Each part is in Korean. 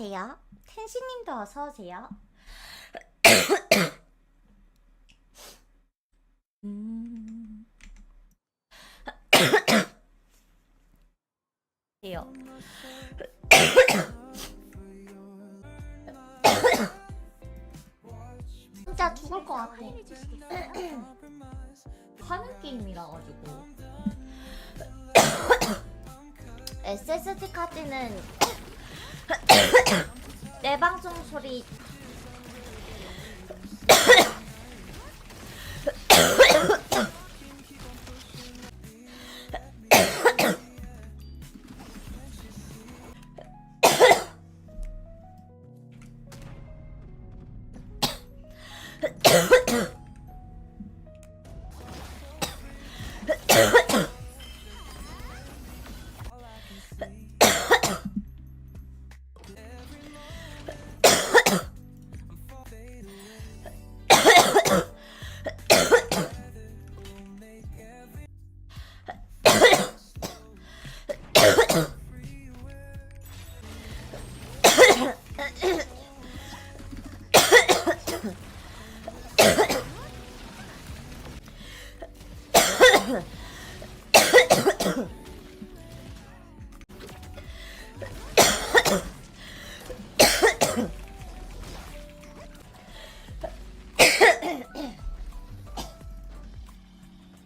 안녕하세요. 텐시님도 어서오세요. 예요. 진짜 죽을 것 같아. 하는 게임이라 가지고 SSD 카드는 내 방송 소리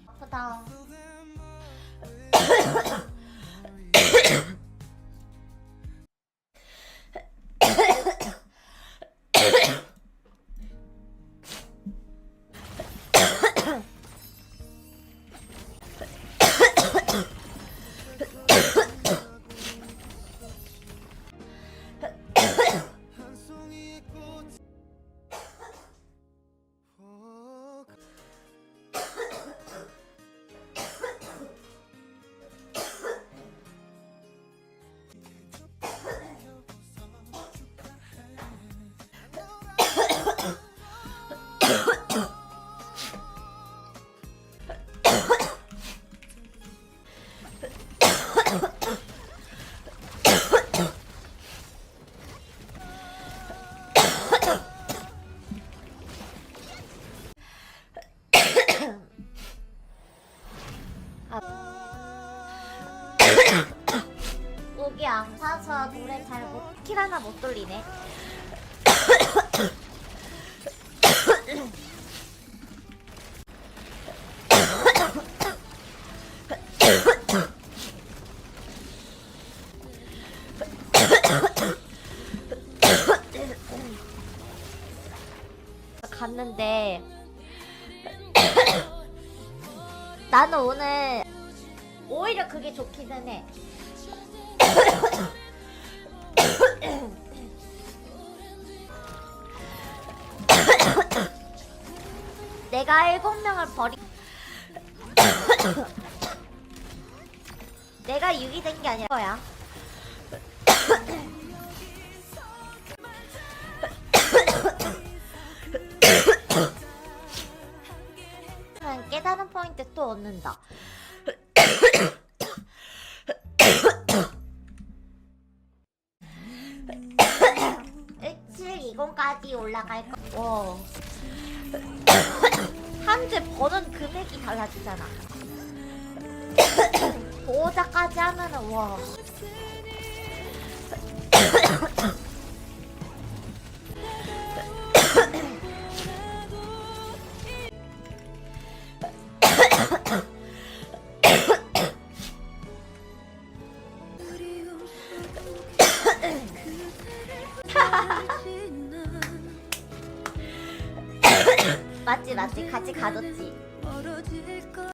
아프다. 목이 아파서 노래 잘 못, 킬 하나 못 돌리네. 갔는데 나는 오늘 오히려 그게 좋기는 해. 내가 7명을 버리 내가 6이 된 게 아니라 거야. 깨달은 포인트 또 얻는다. 1720까지 올라갈 거. 와. 한주에 버는 금액이 달라지잖아. 보호자까지 하면은 와. 맞지 같이 가뒀지.